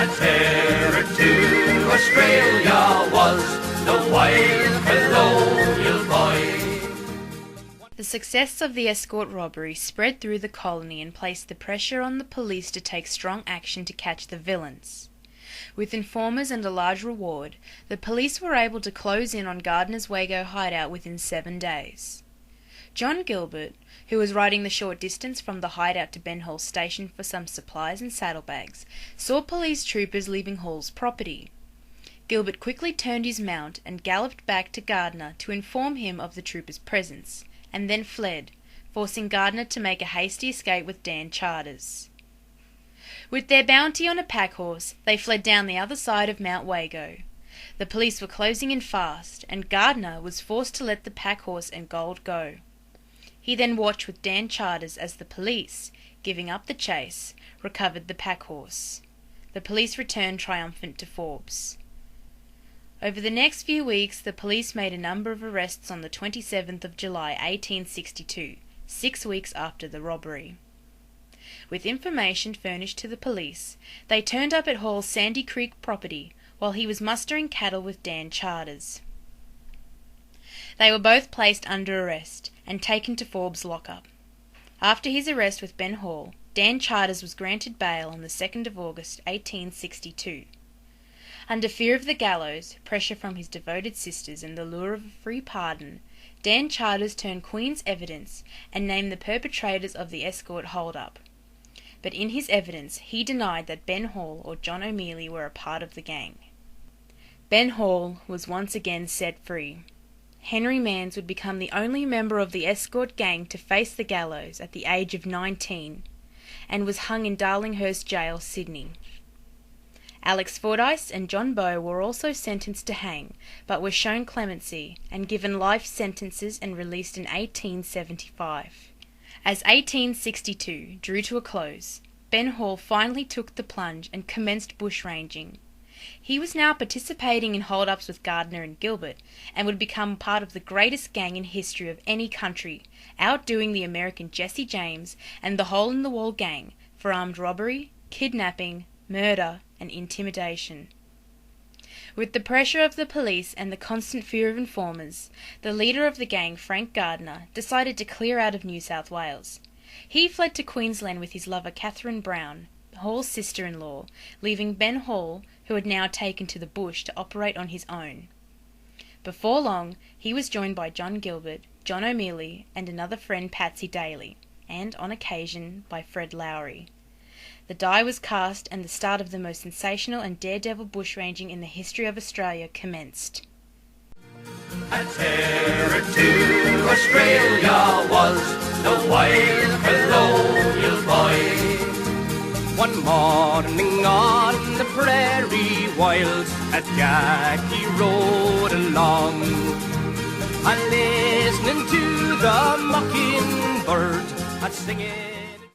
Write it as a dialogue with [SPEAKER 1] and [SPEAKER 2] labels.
[SPEAKER 1] A terror to Australia was the wild colonial boy.
[SPEAKER 2] The success of the escort robbery spread through the colony and placed the pressure on the police to take strong action to catch the villains. With informers and a large reward, the police were able to close in on Gardiner's Wago hideout within 7 days. John Gilbert, who was riding the short distance from the hideout to Ben Hall's station for some supplies and saddlebags, saw police troopers leaving Hall's property. Gilbert quickly turned his mount and galloped back to Gardiner to inform him of the troopers' presence, and then fled, forcing Gardiner to make a hasty escape with Dan Charters. With their bounty on a pack horse, they fled down the other side of Mount Wago. The police were closing in fast, and Gardiner was forced to let the pack horse and gold go. He then watched with Dan Charters as the police, giving up the chase, recovered the pack horse. The police returned triumphant to Forbes. Over the next few weeks, the police made a number of arrests on the 27th of July 1862, 6 weeks after the robbery. With information furnished to the police, they turned up at Hall's Sandy Creek property while he was mustering cattle with Dan Charters. They were both placed under arrest and taken to Forbes lockup. After his arrest with Ben Hall, Dan Charters was granted bail on the 2nd of August 1862. Under fear of the gallows, pressure from his devoted sisters and the lure of a free pardon, Dan Charters turned Queen's evidence and named the perpetrators of the escort hold-up. But in his evidence, he denied that Ben Hall or John O'Meally were a part of the gang. Ben Hall was once again set free. Henry Mans would become the only member of the escort gang to face the gallows at the age of 19, and was hung in Darlinghurst Jail, Sydney. Alex Fordyce and John Bowe were also sentenced to hang, but were shown clemency and given life sentences and released in 1875. As 1862 drew to a close, Ben Hall finally took the plunge and commenced bushranging. He was now participating in hold-ups with Gardiner and Gilbert, and would become part of the greatest gang in history of any country, outdoing the American Jessie James and the Hole-in-the-Wall gang for armed robbery, kidnapping, murder, and intimidation. With the pressure of the police and the constant fear of informers, the leader of the gang, Frank Gardiner, decided to clear out of New South Wales. He fled to Queensland with his lover Catherine Brown, Hall's sister-in-law, leaving Ben Hall, who had now taken to the bush, to operate on his own. Before long, he was joined by John Gilbert, John O'Meally, and another friend, Patsy Daly, and, on occasion, by Fred Lowry. The die was cast, and the start of the most sensational and daredevil bushranging in the history of Australia commenced.
[SPEAKER 1] A terror to Australia was the wild colonial boy. One morning on the prairie wilds, as Jackie rode along, and listening to the mockingbird singing.